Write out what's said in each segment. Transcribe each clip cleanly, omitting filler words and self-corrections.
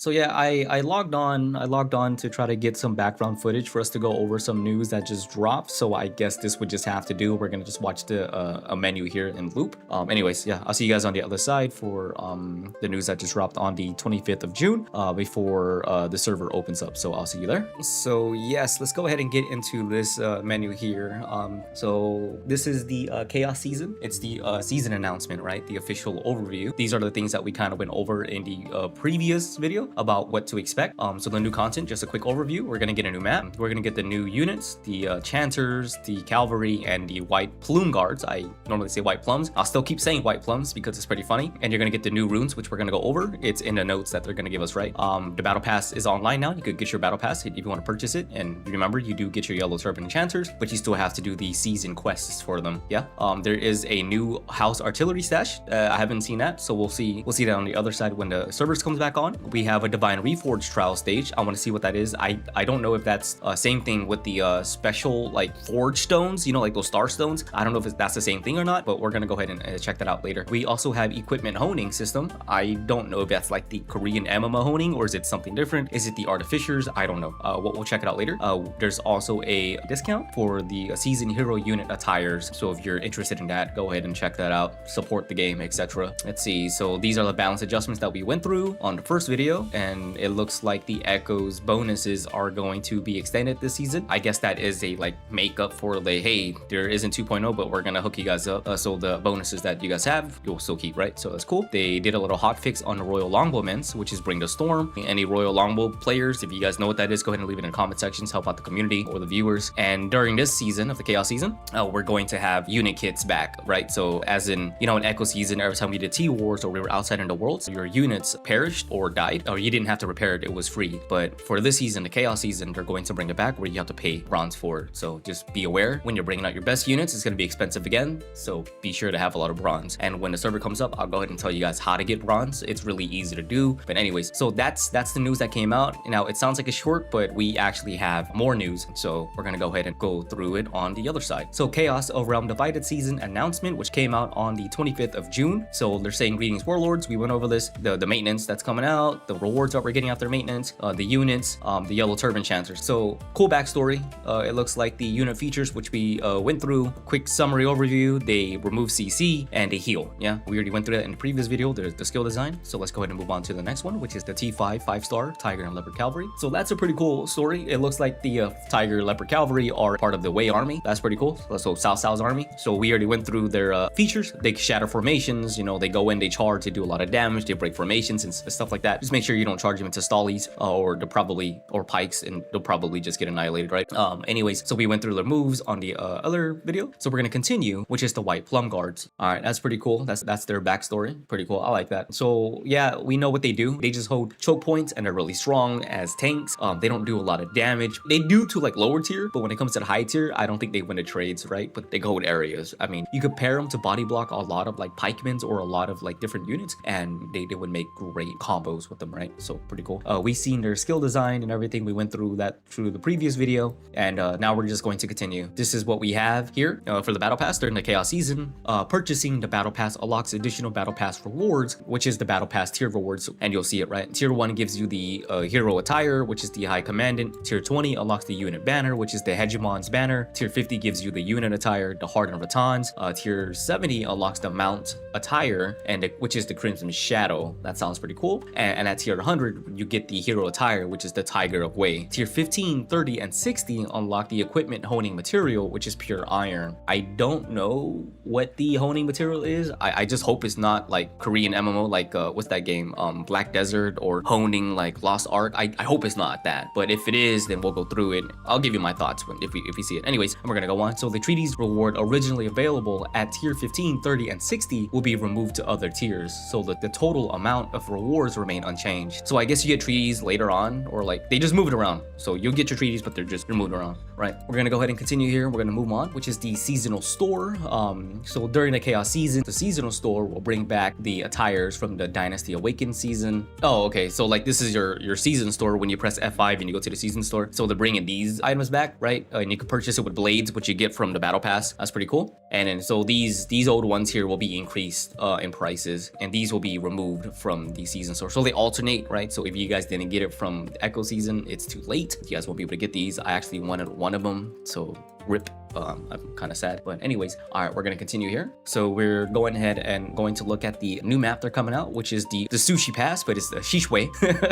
So yeah, I logged on to try to get some background footage for us to go over some news that just dropped. So I guess this would just have to do. We're gonna just watch the a menu here in loop. Anyways, yeah, I'll see you guys on the other side for the news that just dropped on the 25th of June before the server opens up. So I'll see you there. So yes, let's go ahead and get into this menu here. So this is the chaos season. It's the season announcement, right? The official overview. These are the things that we kind of went over in the previous video about what to expect. So the new content, just a quick overview. We're gonna get a new map. We're gonna get the new units, the chanters, the cavalry, and the white plume guards. I normally say white plums. I'll still keep saying white plums because it's pretty funny. And you're gonna get the new runes, which we're gonna go over. It's in the notes that they're gonna give us, right? The battle pass is online now. You could get your battle pass if you want to purchase it. And remember, you do get your yellow turban enchanters, but you still have to do the season quests for them. Yeah. There is a new house artillery stash. I haven't seen that, so we'll see that on the other side when the servers comes back on. We have a divine reforged trial stage. I want to see what that is. I don't know if that's same thing with the special like forge stones, you know, like those star stones. I don't know if that's the same thing or not, but we're gonna go ahead and check that out later. We also have equipment honing system. I don't know if that's like the Korean MMO honing or is it something different. Is it the artificers? I don't know. We'll check it out later. There's also a discount for the season hero unit attires, so if you're interested in that, go ahead and check that out. Support the game, etc. Let's see. So these are the balance adjustments that we went through on the first video, and it looks like the Echo's bonuses are going to be extended this season. I guess that is a like makeup for the hey, there isn't 2.0, but we're gonna hook you guys up so the bonuses that you guys have you'll still keep, right? So that's cool. They did a little hot fix on the Royal Longbowmen, which is Bring the Storm. Any Royal Longbow players, if you guys know what that is, go ahead and leave it in the comment sections, help out the community or the viewers. And during this season of the Chaos season, we're going to have unit kits back, right? So as in, you know, in Echo season, every time we did T-Wars or we were outside in the world, so your units perished or died, or you didn't have to repair it, it was free. But for this season, the Chaos season, they're going to bring it back where you have to pay bronze for it. So just be aware when you're bringing out your best units, it's going to be expensive again. So be sure to have a lot of bronze. And when the server comes up, I'll go ahead and tell you guys how to get bronze. It's really easy to do. But anyways, so that's the news that came out. Now it sounds like a short, but we actually have more news. So we're going to go ahead and go through it on the other side. So Chaos of Realm Divided season announcement, which came out on the 25th of June. So they're saying greetings warlords. We went over this, the maintenance that's coming out, the rewards that we're getting after maintenance, the units, the yellow turban chanters. So cool backstory. It looks like the unit features, which we went through. Quick summary overview. They remove CC and they heal. Yeah, we already went through that in the previous video. There's the skill design. So let's go ahead and move on to the next one, which is the T5 5-star Tiger and Leopard Cavalry. So that's a pretty cool story. It looks like the Tiger Leopard Cavalry are part of the Wei army. That's pretty cool. So Cao Cao's army. So we already went through their features. They shatter formations. You know, they go in, they charge, they do a lot of damage, they break formations and stuff like that. Just make sure you don't charge them into stallies or pikes, and they'll probably just get annihilated, right? Anyways, so we went through their moves on the other video. So we're gonna continue, which is the white plum guards. All right, that's pretty cool. That's their backstory. Pretty cool. I like that. So yeah, we know what they do. They just hold choke points and they're really strong as tanks. They don't do a lot of damage. They do to like lower tier, but when it comes to the high tier, I don't think they win the trades, right? But they hold areas. I mean, you could pair them to body block a lot of like pikemans or a lot of like different units, and they would make great combos with them, right? So pretty cool. We've seen their skill design and everything. We went through that through the previous video, and now we're just going to continue. This is what we have here for the battle pass during the chaos season. Purchasing the battle pass unlocks additional battle pass rewards, which is the battle pass tier rewards, and you'll see it, right? Tier 1 gives you the hero attire, which is the high commandant. Tier 20 unlocks the unit banner, which is the hegemon's banner. Tier 50 gives you the unit attire, the hardened ratans. Tier 70 unlocks the mount attire, and which is the crimson shadow. That sounds pretty cool. And at tier 100 you get the hero attire, which is the tiger of Wei. Tier 15, 30, and 60 unlock the equipment honing material, which is pure iron. I don't know what the honing material is. I just hope it's not like Korean MMO, like what's that game, Black Desert, or honing like Lost Ark. I hope it's not that, but if it is, then we'll go through it. I'll give you my thoughts if we see it. Anyways, we're gonna go on. So the treaties reward originally available at tier 15, 30, and 60 will be removed to other tiers, so that the total amount of rewards remain unchanged. So I guess you get treaties later on, or like they just move it around. So you'll get your treaties, but they're just moved around, right? We're gonna go ahead and continue here. We're gonna move on, which is the seasonal store. So during the chaos season, the seasonal store will bring back the attires from the Dynasty Awakened season. Oh, okay. So like this is your season store when you press F5 and you go to the season store. So they're bringing these items back, right? And you can purchase it with blades, which you get from the battle pass. That's pretty cool. And then so these old ones here will be increased in prices, and these will be removed from the season store. So they alternate 2008, right? So if you guys didn't get it from the Echo season, it's too late. You guys won't be able to get these. I actually wanted one of them, so rip. I'm kind of sad, but anyways, all right, we're gonna continue here. So we're going ahead and going to look at the new map they're coming out, which is the Sushi Pass, but it's the Sishui.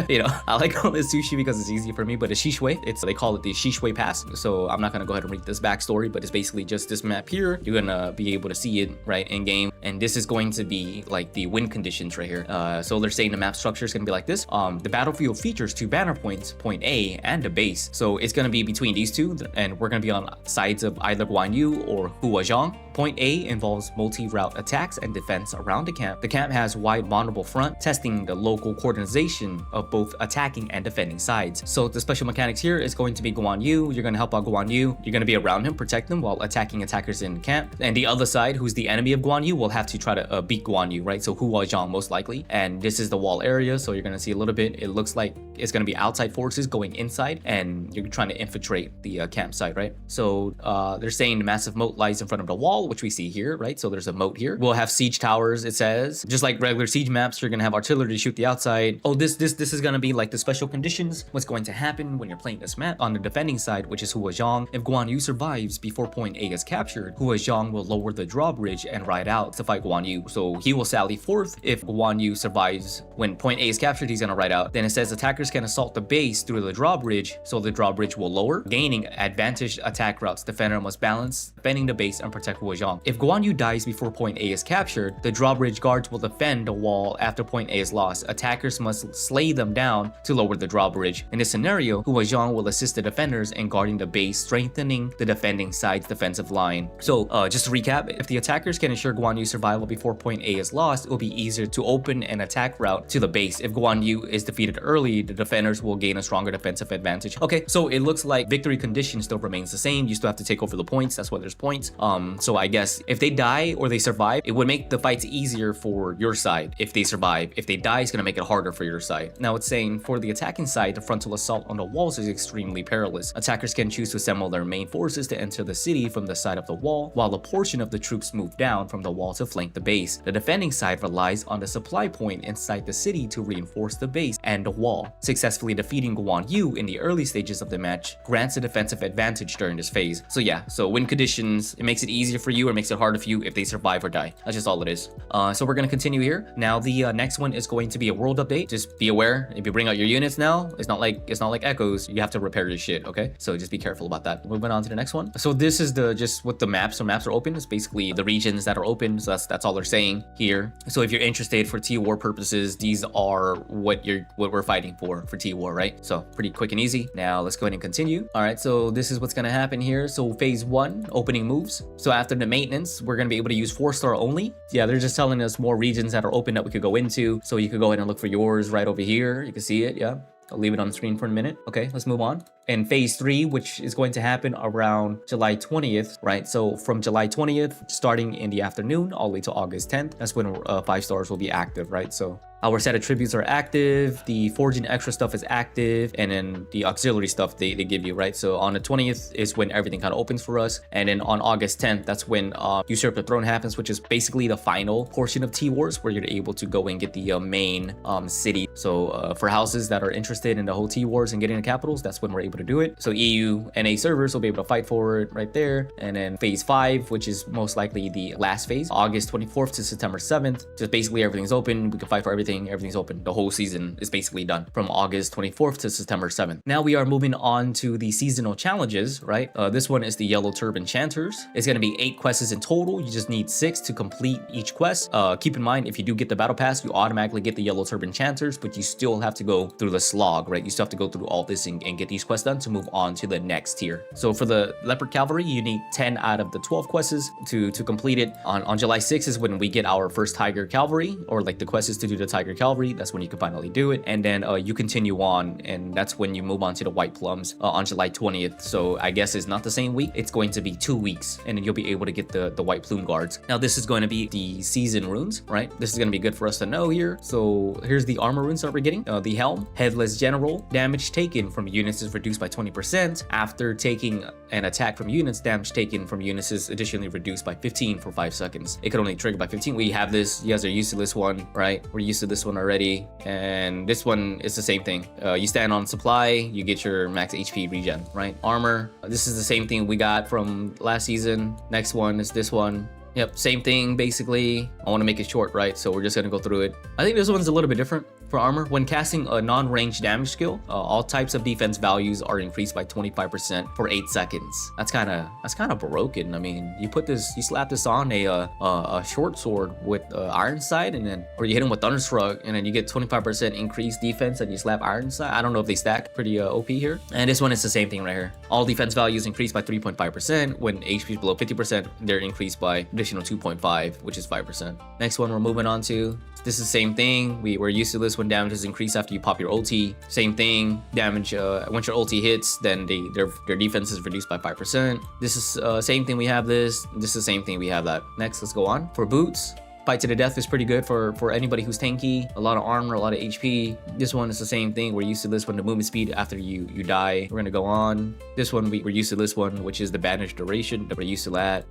You know, I like calling it sushi because it's easy for me, but it's Sishui. They call it the Sishui Pass. So I'm not gonna go ahead and read this backstory, but it's basically just this map here. You're gonna be able to see it right in game, and this is going to be like the win conditions right here. So they're saying the map structure is gonna be like this. The battlefield features 2 banner points, point A and a base. So it's gonna be between these two, and we're gonna be on sides of either Guan Yu or Huazhang. Point A involves multi-route attacks and defense around the camp. The camp has wide vulnerable front, testing the local coordination of both attacking and defending sides. So the special mechanics here is going to be Guan Yu. You're going to help out Guan Yu. You're going to be around him, protect him while attacking attackers in camp. And the other side, who's the enemy of Guan Yu, will have to try to beat Guan Yu, right? So Huazhang most likely. And this is the wall area, so you're going to see a little bit. It looks like it's going to be outside forces going inside, and you're trying to infiltrate the campsite, right? So they're saying the massive moat lies in front of the wall, which we see here, right? So there's a moat here. We'll have siege towers, it says. Just like regular siege maps, you're gonna have artillery to shoot the outside. Oh, this is gonna be like the special conditions. What's going to happen when you're playing this map? On the defending side, which is Huazhang, if Guan Yu survives before point A is captured, Huazhang will lower the drawbridge and ride out to fight Guan Yu. So he will sally forth. If Guan Yu survives when point A is captured, he's gonna ride out. Then it says attackers can assault the base through the drawbridge, so the drawbridge will lower, gaining advantage attack routes. Defender must balance defending the base and protect Huazhang. If Guan Yu dies before point A is captured, the drawbridge guards will defend the wall after point A is lost. Attackers must slay them down to lower the drawbridge. In this scenario, Huazhang will assist the defenders in guarding the base, strengthening the defending side's defensive line. So just to recap, if the attackers can ensure Guan Yu's survival before point A is lost, it will be easier to open an attack route to the base. If Guan Yu is defeated early, the defenders will gain a stronger defensive advantage. Okay, so it looks like victory condition still remains the same. You still have to take over the points. That's why there's points. So I guess if they die or they survive, it would make the fights easier for your side if they survive. If they die, it's going to make it harder for your side. Now it's saying for the attacking side, the frontal assault on the walls is extremely perilous. Attackers can choose to assemble their main forces to enter the city from the side of the wall, while a portion of the troops move down from the wall to flank the base. The defending side relies on the supply point inside the city to reinforce the base and the wall. Successfully defeating Guan Yu in the early stages of the match grants a defensive advantage during this phase. So yeah, so win conditions, it makes it easier for you or makes it harder for you if they survive or die. That's just all it is. So we're gonna continue here. Now the next one is going to be a world update. Just be aware, if you bring out your units now, it's not like Echoes. You have to repair your shit, okay? So just be careful about that. Moving on to the next one. So this is just what the maps. So maps are open. It's basically the regions that are open. So that's all they're saying here. So if you're interested for T-War purposes, these are what we're fighting for T-War, right? So pretty quick and easy. Now let's go ahead and continue. All right, so this is what's gonna happen here. So phase 1, opening moves. So after the maintenance, we're gonna be able to use 4-star only. Yeah, they're just telling us more regions that are open that we could go into. So you could go ahead and look for yours right over here. You can see it, yeah. I'll leave it on the screen for a minute. Okay, let's move on. And phase 3, which is going to happen around July 20th, right? So from July 20th, starting in the afternoon, all the way to August 10th, that's when 5 stars will be active, right? So our set of tributes are active, the forging extra stuff is active, and then the auxiliary stuff they give you, right? So on the 20th is when everything kind of opens for us, and then on August 10th, that's when Usurp the Throne happens, which is basically the final portion of T-Wars, where you're able to go and get the main city. So for houses that are interested in the whole T-Wars and getting the capitals, that's when we're able to do it. So EU, NA servers will be able to fight for it right there. And then phase 5, which is most likely the last phase, August 24th to September 7th, just basically everything's open. We can fight for everything's open. The whole season is basically done from August 24th to September 7th. Now we are moving on to the seasonal challenges, right? This one is the Yellow Turban Chanters. It's going to be 8 quests in total. You just need 6 to complete each quest. Keep in mind, if you do get the battle pass, you automatically get the Yellow Turban Chanters, but you still have to go through the slog, right? You still have to go through all this and get these quests done to move on to the next tier. So for the Leopard Cavalry, you need 10 out of the 12 quests to complete it. On July 6th is when we get our first Tiger Cavalry, or like the quest is to do the Tiger Cavalry. That's when you can finally do it. And then you continue on, and that's when you move on to the White Plums on July 20th. So I guess it's not the same week. It's going to be 2 weeks, and then you'll be able to get the White Plume Guards. Now this is going to be the season runes, right? This is going to be good for us to know here. So here's the armor runes that we're getting. The Helm, Headless General, damage taken from units is reduced by 20%. After taking an attack from units, damage taken from units is additionally reduced by 15 for 5 seconds. It could only trigger by 15. We have this. You guys are used to this one, right? We're used to this one already, and this one is the same thing. You stand on supply, you get your max HP regen, right? Armor, this is the same thing we got from last season. Next one is this one. Yep, same thing basically. I want to make it short, right? So we're just gonna go through it. I think this one's a little bit different. For armor, when casting a non-range damage skill, all types of defense values are increased by 25% for 8 seconds. That's kind of broken. I mean, you slap this on a short sword with iron sight, and then, or you hit him with thunderstruck, and then you get 25% increased defense, and you slap iron sight. I don't know if they stack. Pretty OP here. And this one is the same thing right here. All defense values increased by 3.5%. When HP is below 50%, they're increased by additional 2.5, which is 5%. Next one we're moving on to. This is the same thing. We're used to this when damage is increased after you pop your ulti. Same thing. Damage once your ulti hits, then their defense is reduced by 5%. This is same thing. We have this. This is the same thing. We have that. Next, let's go on. For boots, fight to the death is pretty good for anybody who's tanky. A lot of armor, a lot of HP. This one is the same thing. We're used to this one, the movement speed after you die. We're gonna go on. This one we're used to this one, which is the bandage duration. We're used to that.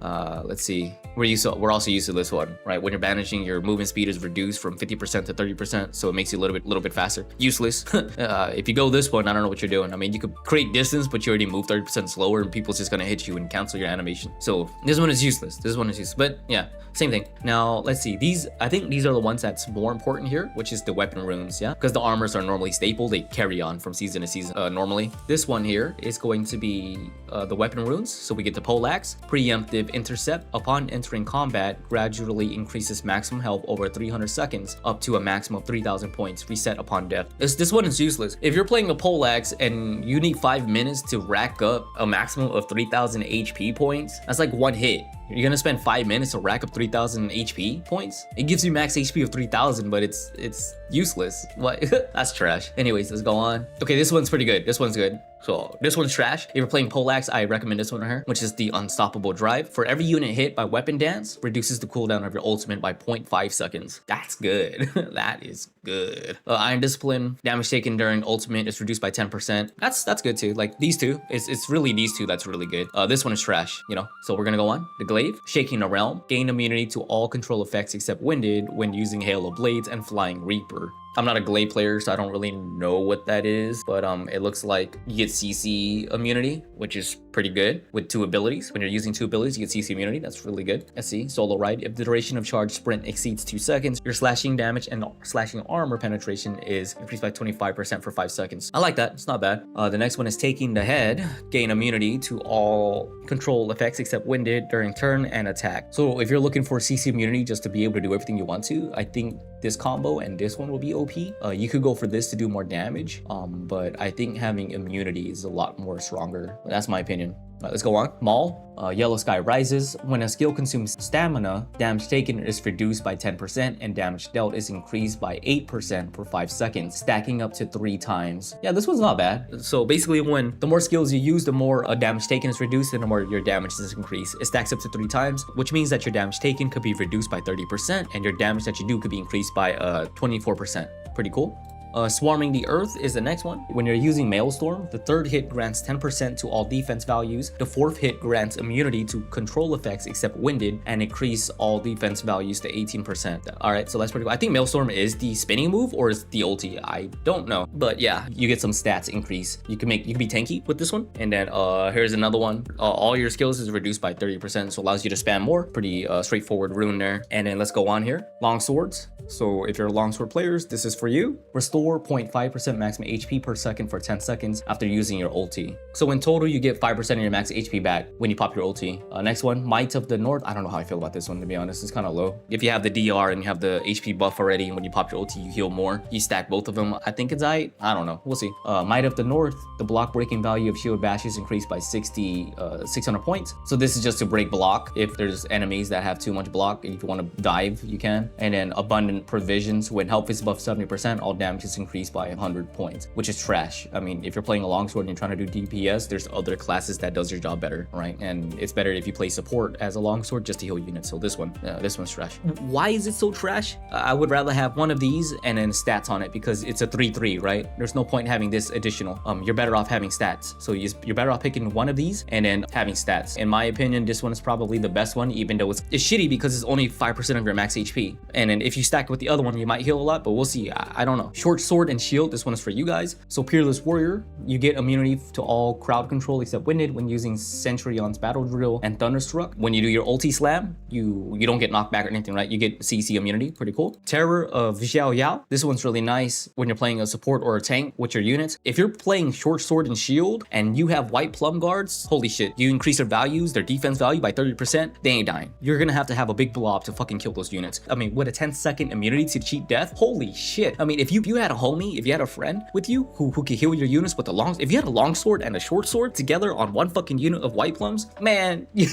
Let's see. We're also used to this one, right? When you're bandaging, your movement speed is reduced from 50% to 30%, so it makes you a little bit faster. Useless. If you go this one, I don't know what you're doing. I mean, you could create distance, but you already move 30% slower, and people's just gonna hit you and cancel your animation. So this one is useless. This one is useless. But yeah, same thing. Now let's see. I think these are the ones that's more important here, which is the weapon runes, yeah? Because the armors are normally staple. They carry on from season to season normally. This one here is going to be the weapon runes. So we get the Poleaxe, preemptive intercept. Upon entering combat, gradually increases maximum health over 300 seconds up to a maximum of 3,000 points, reset upon death. This one is useless. If you're playing a Poleaxe and you need 5 minutes to rack up a maximum of 3,000 HP points, that's like one hit. You're gonna spend 5 minutes to rack up 3,000 HP points? It gives you max HP of 3,000, but it's useless. What? That's trash. Anyways, let's go on. Okay, this one's pretty good. This one's good. So this one's trash. If you're playing Poleaxe, I recommend this one right here, which is the Unstoppable Drive. For every unit hit by weapon dance, reduces the cooldown of your ultimate by 0.5 seconds. That's good. That is good. Iron Discipline, damage taken during ultimate is reduced by 10%. That's good too. Like these two, it's really these two that's really good. This one is trash, you know. So we're gonna go on. The Glaive, Shaking the Realm, gain immunity to all control effects except winded when using Halo Blades and Flying Reaper. I'm not a Glaive player, so I don't really know what that is, but it looks like you get CC immunity, which is pretty good with 2 abilities. When you're using 2 abilities, you get CC immunity. That's really good. Let's see. Solo Ride. If the duration of charge sprint exceeds 2 seconds, your slashing damage and slashing armor penetration is increased by 25% for 5 seconds. I like that. It's not bad. The next one is Taking the Head. Gain immunity to all control effects except winded during turn and attack. So if you're looking for CC immunity just to be able to do everything you want to, I think this combo and this one will be OP. You could go for this to do more damage, but I think having immunity is a lot more stronger. That's my opinion. Let's go on. Maul, Yellow Sky Rises. When a skill consumes stamina, damage taken is reduced by 10% and damage dealt is increased by 8% for 5 seconds, stacking up to 3 times. Yeah, this one's not bad. So basically, when the more skills you use, the more damage taken is reduced and the more your damage is increased. It stacks up to 3 times, which means that your damage taken could be reduced by 30% and your damage that you do could be increased by 24%. Pretty cool. Swarming the Earth is the next one. When you're using Maelstrom, the 3rd hit grants 10% to all defense values. The 4th hit grants immunity to control effects except winded and increase all defense values to 18%. Alright, so that's pretty cool. I think Maelstrom is the spinning move or is the ulti. I don't know. But yeah, you get some stats increase. You can be tanky with this one. And then here's another one. All your skills is reduced by 30%, so allows you to spam more. Pretty straightforward rune there. And then let's go on here. Long swords. So if you're longsword players, this is for you. Restore 0.5% maximum HP per second for 10 seconds after using your ulti. So in total, you get 5% of your max HP back when you pop your ulti. Next one, Might of the North. I don't know how I feel about this one, to be honest. It's kind of low. If you have the DR and you have the HP buff already, and when you pop your ulti, you heal more. You stack both of them. I think it's I don't know. We'll see. Might of the North, the block breaking value of shield bashes increased by 600 points. So this is just to break block. If there's enemies that have too much block, and if you want to dive, you can. And then Abundant Provisions, when health is above 70%, all damage is is increased by 100 points, which is trash. I mean, if you're playing a longsword and you're trying to do DPS, there's other classes that does your job better, right? And it's better if you play support as a longsword just to heal units. So this one's trash. Why is it so trash? I would rather have one of these and then stats on it because it's a 3-3, right? There's no point in having this additional. You're better off having stats. So you're better off picking one of these and then having stats. In my opinion, this one is probably the best one, even though it's shitty because it's only 5% of your max HP. And then if you stack it with the other one, you might heal a lot, but we'll see. I don't know. Short sword and shield, this one is for you guys. So Peerless Warrior, you get immunity to all crowd control except winded when using Centurion's battle drill and Thunderstruck. When you do your ulti slam, you don't get knocked back or anything, right? You get CC immunity, pretty cool. Terror of Xiao Yao, this one's really nice when you're playing a support or a tank with your units. If you're playing short sword and shield and you have white plum guards, holy shit, you increase their values, their defense value by 30%, they ain't dying. You're gonna have a big blob to fucking kill those units. I mean, with a 10-second immunity to cheat death, holy shit. I mean, if you had a homie, if you had a friend with you who could heal your units with if you had a long sword and a short sword together on one fucking unit of white plums, man, you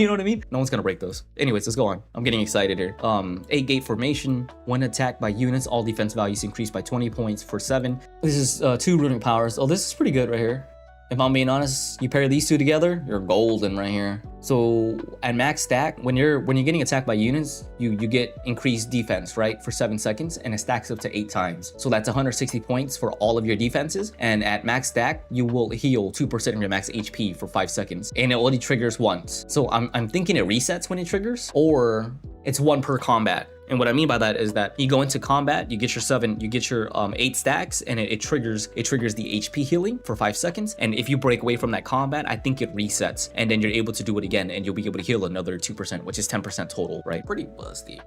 know what I mean? No one's gonna break those. Anyways, let's go on. I'm getting excited here. 8-gate formation. When attacked by units, all defense values increase by 20 points for 7. This is 2 runic powers. Oh, this is pretty good right here. If I'm being honest, you pair these two together, you're golden right here. So at max stack, when you're getting attacked by units, you get increased defense, right, for 7 seconds, and it stacks up to 8 times. So that's 160 points for all of your defenses. And at max stack, you will heal 2% of your max HP for 5 seconds, and it only triggers once. So I'm thinking it resets when it triggers, or it's 1 per combat. And what I mean by that is that you go into combat, you get your 8 stacks, and it triggers the HP healing for 5 seconds. And if you break away from that combat, I think it resets, and then you're able to do it again, and you'll be able to heal another 2%, which is 10% total, right? Pretty busted.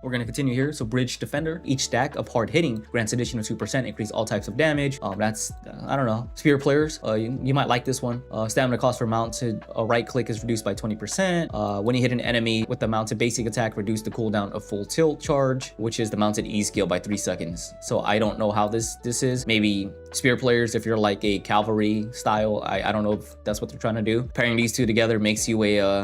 We're gonna continue here. So Bridge Defender, each stack of hard hitting grants additional 2%, increase all types of damage. That's I don't know. Spear players, you might like this one. Stamina cost for mounted right click is reduced by 20%. When you hit an enemy with the mounted basic attack, reduce the cooldown of full tilt charge, which is the mounted E skill, by 3 seconds. So I don't know how this is. Maybe spear players, if you're like a cavalry style, I don't know if that's what they're trying to do. Pairing these two together makes you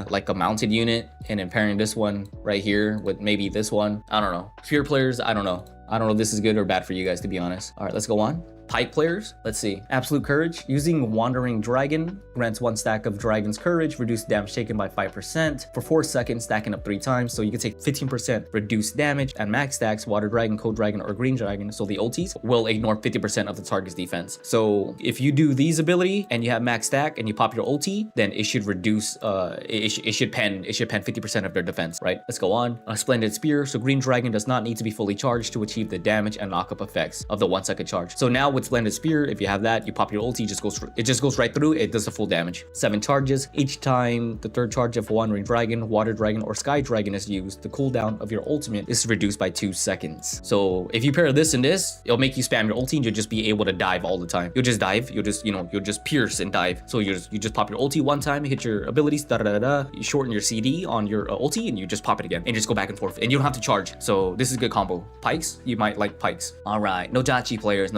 like a mounted unit, and then pairing this one right here with maybe this one, I don't know. Spear players, I don't know if this is good or bad for you guys, to be honest. All right, let's go on. Pike players, let's see. Absolute Courage, using Wandering Dragon, grants 1 stack of Dragon's Courage, reduce damage taken by 5% for 4 seconds, stacking up 3 times. So you can take 15% reduced damage at max stacks. Water Dragon, Cold Dragon, or Green Dragon, so the ultis will ignore 50% of the target's defense. So if you do these ability and you have max stack and you pop your ulti, then it should reduce, it should pen 50% of their defense, right? Let's go on. A Splendid Spear, so Green Dragon does not need to be fully charged to achieve the damage and knockup effects of the 1 second charge. So now with Splendid Spear, if you have that, you pop your ulti, it just goes right through, it does the full damage. 7 charges. Each time the 3rd charge of Wandering Dragon, Water Dragon, or Sky Dragon is used, the cooldown of your ultimate is reduced by 2 seconds. So if you pair this and this, it'll make you spam your ulti and you'll just be able to dive all the time. You'll just dive, you'll just pierce and dive. So you just pop your ulti 1 time, hit your abilities, you shorten your CD on your ulti, and you just pop it again and just go back and forth, and you don't have to charge. So this is a good combo. Pikes, you might like Pikes. All right, Nodachi players.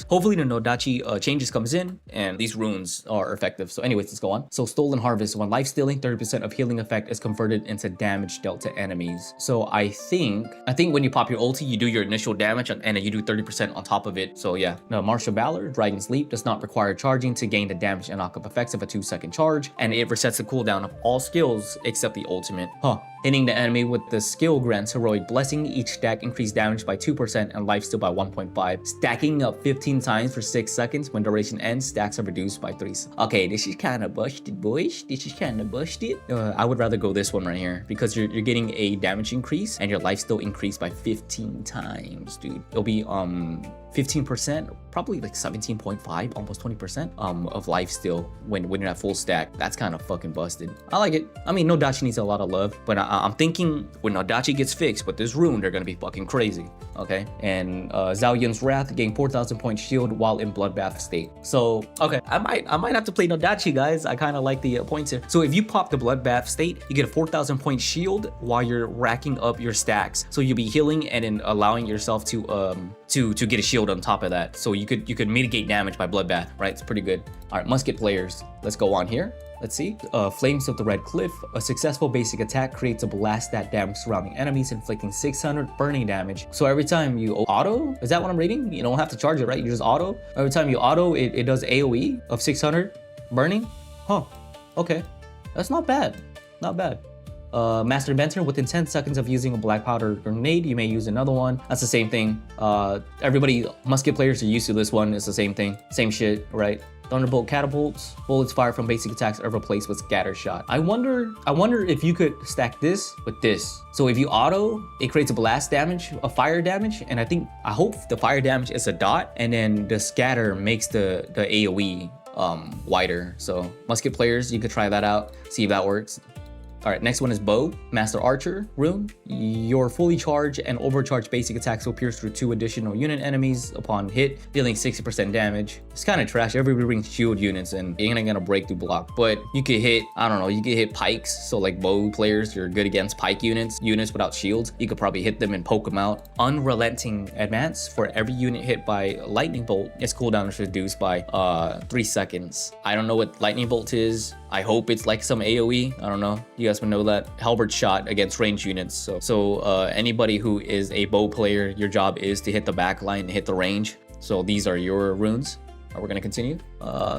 Hopefully the Nodachi changes comes in and these runes are effective. So anyways, let's go on. So Stolen Harvest, when life stealing, 30% of healing effect is converted into damage dealt to enemies. So I think when you pop your ulti, you do your initial damage and then you do 30% on top of it. So yeah. Now Martial Valor, Dragon's Leap, does not require charging to gain the damage and knock-up effects of a 2-second charge, and it resets the cooldown of all skills except the ultimate. Hitting the enemy with the skill grants Heroic Blessing. Each stack increased damage by 2% and lifesteal by 1.5. Stacking up 15 times for 6 seconds. When duration ends, stacks are reduced by 3. Okay, this is kind of busted, boys. I would rather go this one right here because you're getting a damage increase and your lifesteal increased by 15 times, dude. It'll be 15%, probably like 17.5, almost 20% of lifesteal when you're at full stack. That's kind of fucking busted. I like it. I mean, Nodachi needs a lot of love, but I'm thinking when Nodachi gets fixed with this rune, they're gonna be fucking crazy. Okay, and Zhao Yun's Wrath, gain 4,000 point shield while in bloodbath state. So okay, I might have to play Nodachi, guys. I kind of like the points here. So if you pop the bloodbath state, you get a 4,000 point shield while you're racking up your stacks. So you'll be healing and then allowing yourself to get a shield on top of that. So you could mitigate damage by bloodbath, right? It's pretty good. All right, musket players, let's go on here. Let's see. Flames of the Red Cliff. A successful basic attack creates a blast that damages surrounding enemies, inflicting 600 burning damage. So every time you auto, is that what I'm reading? You don't have to charge it, right? You just auto. Every time you auto, it does AoE of 600 burning. Huh. Okay. That's not bad. Not bad. Master Inventor, within 10 seconds of using a black powder grenade, you may use another one. That's the same thing. Everybody, musket players are used to this one. It's the same thing. Same shit, right? Thunderbolt catapults. Bullets fired from basic attacks are replaced with scatter shot. I wonder if you could stack this with this. So if you auto, it creates a blast damage, a fire damage, and I hope the fire damage is a dot, and then the scatter makes the AoE wider. So musket players, you could try that out, see if that works. All right, next one is Bow, Master Archer rune. Your fully charged and overcharged basic attacks will pierce through 2 additional unit enemies upon hit, dealing 60% damage. It's kind of trash. Everybody brings shield units and you're gonna break through block, but you could hit, I don't know, you could hit pikes. So like Bow players, you're good against pike units without shields. You could probably hit them and poke them out. Unrelenting advance. For every unit hit by lightning bolt, its cooldown is reduced by 3 seconds. I don't know what lightning bolt is. I hope it's like some AoE. I don't know. You guys would know that. Halberd shot against ranged units. So anybody who is a bow player, your job is to hit the back line and hit the range. So these are your runes. We're gonna continue.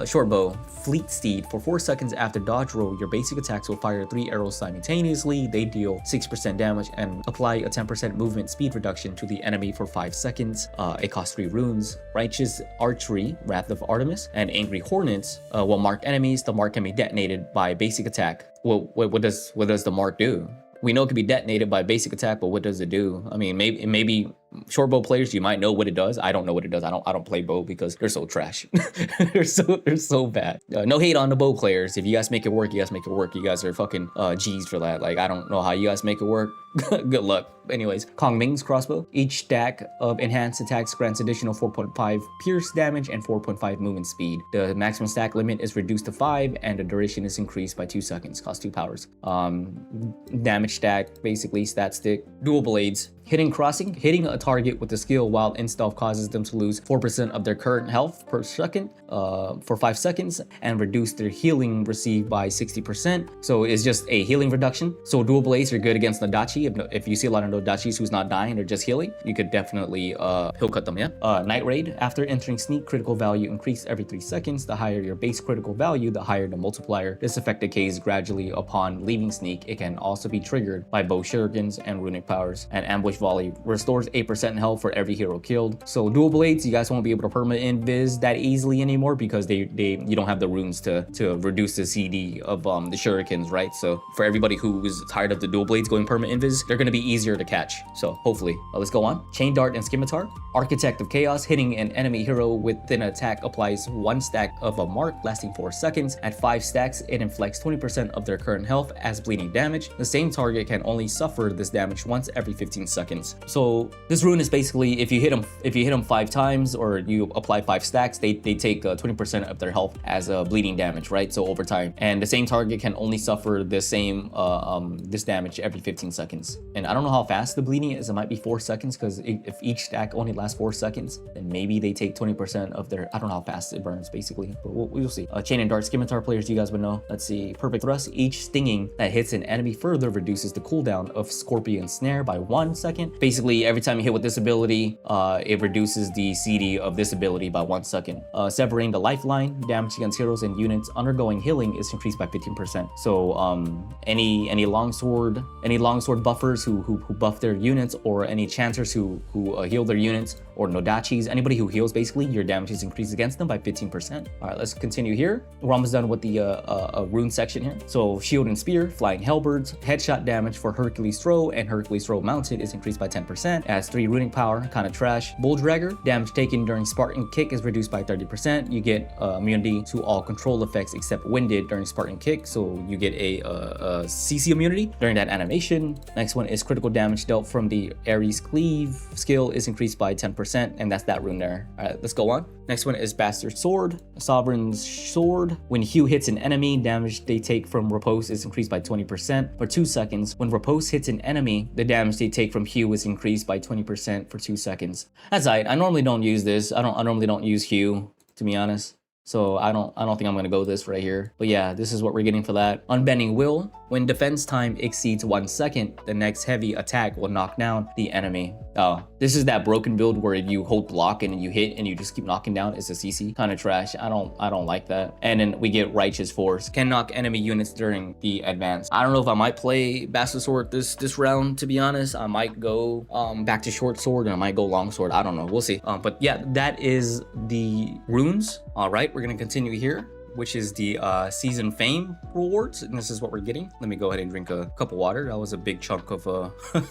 Short bow, Fleet Steed. For 4 seconds after dodge roll, your basic attacks will fire 3 arrows simultaneously. They deal 6% damage and apply a 10% movement speed reduction to the enemy for 5 seconds. It costs 3 runes. Righteous Archery, Wrath of Artemis, and Angry Hornets will mark enemies. The mark can be detonated by basic attack. Well, what does the mark do? We know it can be detonated by basic attack, but what does it do? I mean, maybe short bow players, you might know what it does. I don't know what it does. I don't play bow because they're so trash. they're so bad. No hate on the bow players. If you guys make it work, you guys make it work. You guys are fucking G's for that. Like, I don't know how you guys make it work. Good luck. Anyways, Kong Ming's crossbow. Each stack of enhanced attacks grants additional 4.5 pierce damage and 4.5 movement speed. The maximum stack limit is reduced to 5 and the duration is increased by 2 seconds. Costs 2 powers. Damage stack, basically stat stick. Dual blades. Hitting crossing. Hitting a target with the skill while in stealth causes them to lose 4% of their current health per second for 5 seconds and reduce their healing received by 60%. So it's just a healing reduction. So dual blades are good against Nodachi. If you see a lot of Nodachis who's not dying, they're just healing, you could definitely heal cut them, yeah? Night Raid. After entering sneak, critical value increased every 3 seconds. The higher your base critical value, the higher the multiplier. This effect decays gradually upon leaving sneak. It can also be triggered by bow shurikens and runic powers. And ambush volley restores 8% health for every hero killed. So dual blades, you guys won't be able to perma invis that easily anymore because you don't have the runes to reduce the CD of the shurikens, right? So for everybody who is tired of the dual blades going perma invis, they're going to be easier to catch. So hopefully, let's go on. Chain Dart and Scimitar. Architect of Chaos. Hitting an enemy hero with an attack applies 1 stack of a mark lasting 4 seconds. At 5 stacks, it inflicts 20% of their current health as bleeding damage. The same target can only suffer this damage once every 15 seconds. So this rune is basically if you hit them 5 times or you apply 5 stacks, they take 20% of their health as bleeding damage, right? So over time, and the same target can only suffer the same this damage every 15 seconds. And I don't know how fast the bleeding is. It might be 4 seconds because if each stack only lasts 4 seconds, then maybe they take 20% of their. I don't know how fast it burns basically, but we'll see. Chain and Dart Scimitar players, you guys would know. Let's see. Perfect Thrust. Each stinging that hits an enemy further reduces the cooldown of Scorpion Snare by 1 second. Basically, every time you hit with this ability, it reduces the CD of this ability by 1 second. Severing the lifeline. Damage against heroes and units undergoing healing is increased by 15%. So any longsword buffers who buff their units, or any chancers who heal their units, or Nodachis, anybody who heals, basically your damage is increased against them by 15%. All right, let's continue here. We're almost done with the rune section here. So Shield and Spear, Flying Halberds, headshot damage for Hercules Throw and Hercules Throw mounted is increased by 10%. Adds 3 runic power, kind of trash. Bull Dragger, damage taken during Spartan Kick is reduced by 30%. You get immunity to all control effects except winded during Spartan Kick, so you get a CC immunity during that animation. Next one is critical damage dealt from the Ares Glaive skill is increased by 10%, and that's that rune there. All right, let's go on. Next one is Bastard Sword, Sovereign's Sword. When Hugh hits an enemy, damage they take from Repose is increased by 20% for 2 seconds. When Repose hits an enemy, the damage they take from Hugh is increased by 20% for 2 seconds. That's right. I normally don't use this. I normally don't use Hugh, to be honest. So I don't think I'm gonna go this right here. But yeah, this is what we're getting for that. Unbending Will. When defense time exceeds 1 second, the next heavy attack will knock down the enemy. Oh, this is that broken build where if you hold block and you hit and you just keep knocking down, it's a CC. Kind of trash. I don't like that. And then we get Righteous Force. Can knock enemy units during the advance. I don't know if I might play Bastard Sword this round, to be honest. I might go back to Short Sword and I might go Long Sword. I don't know. We'll see. But yeah, that is the runes. All right, we're gonna continue here, which is the season fame rewards, and this is what we're getting. Let me go ahead and drink a cup of water. That was a big chunk of that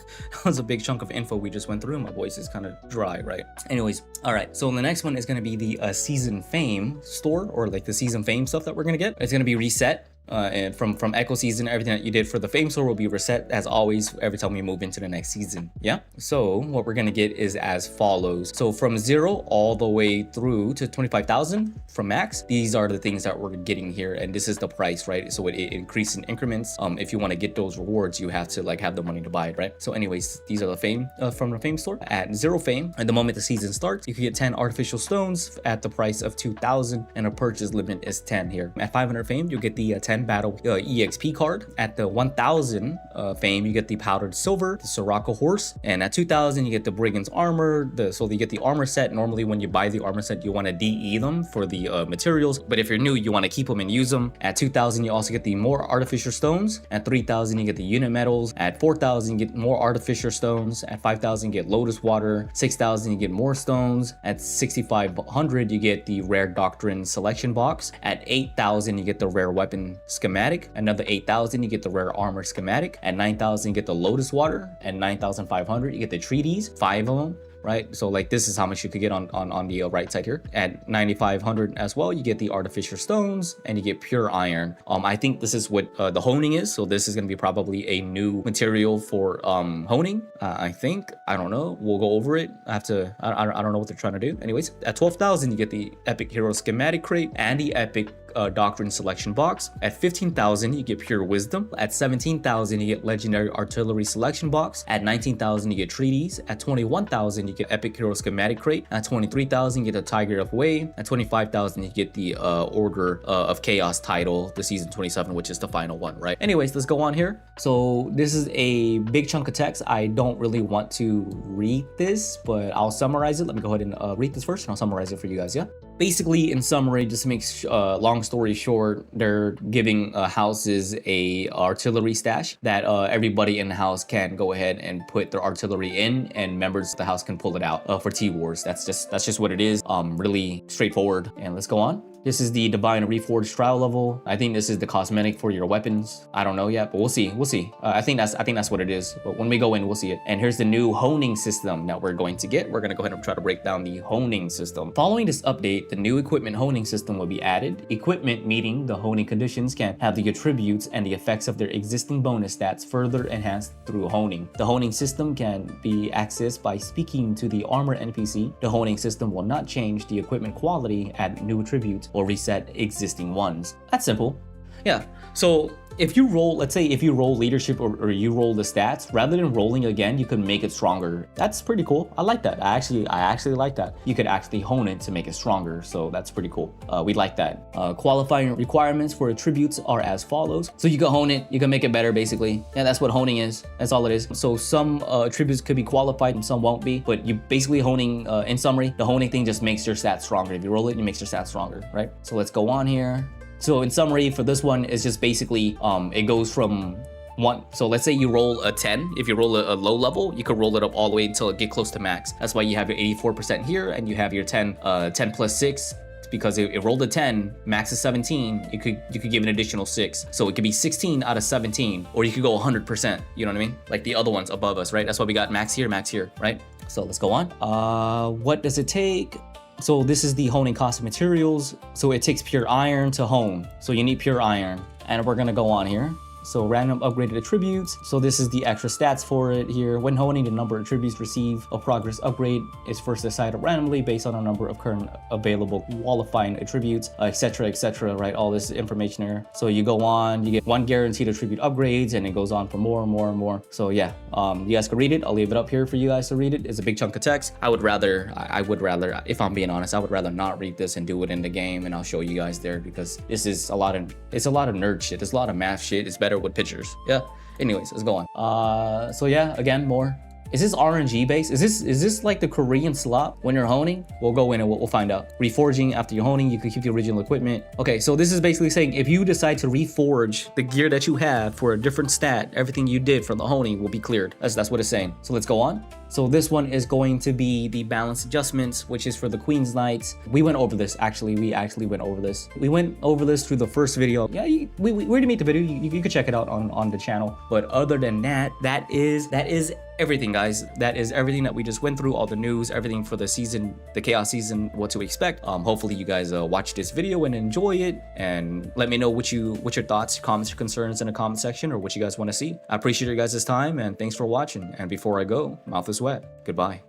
was a big chunk of info we just went through. My voice is kind of dry, right? Anyways, all right, so the next one is going to be the season fame store, or like the season fame stuff that we're going to get. It's going to be reset. And from Echo season, everything that you did for the fame store will be reset as always every time we move into the next season. Yeah, so what we're gonna get is as follows. So from 0 all the way through to 25,000 from max, these are the things that we're getting here, and this is the price, right? So it increases in increments. If you want to get those rewards, you have to like have the money to buy it, right? So anyways, these are the fame from the fame store. At 0 fame, at the moment the season starts, you can get 10 artificial stones at the price of 2,000, and a purchase limit is 10 here. At 500 fame, you'll get the 10 battle EXP card. At the 1000 fame, you get the powdered silver, the Sirocco horse, and at 2000 you get the brigand's armor. So you get the armor set. Normally when you buy the armor set, you want to DE them for the materials, but if you're new, you want to keep them and use them. At 2000 you also get the more artificial stones. At 3000 you get the unit medals. At 4000 you get more artificial stones. At 5000 you get lotus water. 6000 you get more stones. At 6500 you get the rare doctrine selection box. At 8000 you get the rare weapon schematic. Another 8000 you get the rare armor schematic. At 9000 you get the lotus water. At 9500 you get the treaties, 5 of them, right? So like this is how much you could get on the right side here. At 9500 as well, you get the artificial stones and you get pure iron. I think this is what the honing is. So this is going to be probably a new material for honing. I think, I don't know, we'll go over it. I don't know what they're trying to do. Anyways, at 12,000 you get the epic hero schematic crate and the epic doctrine selection box. At 15,000 you get pure wisdom. At 17,000 you get legendary artillery selection box. At 19,000 you get treaties. At 21,000 you get epic hero schematic crate. At 23,000 you get the Tiger of Way. At 25,000 you get the Order of Chaos title, the season 27, which is the final one, right? Anyways, let's go on here. So this is a big chunk of text. I don't really want to read this, but I'll summarize it. Let me go ahead and read this first and I'll summarize it for you guys. Yeah, basically in summary, just to make long story short, they're giving houses a artillery stash that everybody in the house can go ahead and put their artillery in, and members of the house can pull it out for T-Wars. That's just what it is. Really straightforward. And let's go on. This is the Divine Reforged trial level. I think this is the cosmetic for your weapons. I don't know yet, but we'll see. We'll see. I think that's what it is. But when we go in, we'll see it. And here's the new honing system that we're going to get. We're going to go ahead and try to break down the honing system. Following this update, the new equipment honing system will be added. Equipment meeting the honing conditions can have the attributes and the effects of their existing bonus stats further enhanced through honing. The honing system can be accessed by speaking to the armor NPC. The honing system will not change the equipment quality, add new attributes, or reset existing ones. That's simple. Yeah, so if you roll, let's say if you roll leadership or you roll the stats, rather than rolling again, you can make it stronger. That's pretty cool. I like that. I actually like that. You could actually hone it to make it stronger. So that's pretty cool. We like that. Qualifying requirements for attributes are as follows. So you can hone it, you can make it better basically. Yeah, that's what honing is. That's all it is. So some attributes could be qualified and some won't be, but you basically honing, in summary, the honing thing just makes your stats stronger. If you roll it, it makes your stats stronger, right? So let's go on here. So in summary for this one, it's just basically, it goes from 1. So let's say you roll a 10. If you roll a low level, you could roll it up all the way until it get close to max. That's why you have your 84% here and you have your 10 plus 6. Because it rolled a 10, max is 17, you could give an additional 6. So it could be 16 out of 17, or you could go 100%, you know what I mean? Like the other ones above us, right? That's why we got max here, right? So let's go on. What does it take? So this is the honing cost of materials. So it takes pure iron to hone. So you need pure iron. And we're gonna go on here. So random upgraded attributes. So this is the extra stats for it here. When honing, the number of attributes receive a progress upgrade is first decided randomly based on a number of current available qualifying attributes, etc, right? All this information here. So you go on, you get 1 guaranteed attribute upgrades, and it goes on for more and more and more. So yeah, you guys can read it. I'll leave it up here for you guys to read it. It's a big chunk of text. I would rather, if I'm being honest, I would rather not read this and do it in the game, and I'll show you guys there, because this is it's a lot of nerd shit. It's a lot of math shit. It's better with pictures. Yeah. Anyways, let's go on. So yeah, again, more. Is this RNG based? Is this like the Korean slop when you're honing? We'll go in and we'll find out. Reforging after you're honing, you can keep the original equipment. Okay, so this is basically saying if you decide to reforge the gear that you have for a different stat, everything you did from the honing will be cleared. That's what it's saying. So let's go on. So this one is going to be the balance adjustments, which is for the Queen's Knights. We went over this, actually. We actually went over this. We went over this through the first video. Yeah, we already made the video. You could check it out on the channel. But other than that, that is everything, guys. That is everything that we just went through, all the news, everything for the season, the Chaos season, what to expect. Hopefully you guys watch this video and enjoy it, and let me know what your thoughts, comments, or concerns in the comment section, or what you guys want to see. I appreciate your guys' time, and thanks for watching. And before I go, mouth is wet. Goodbye.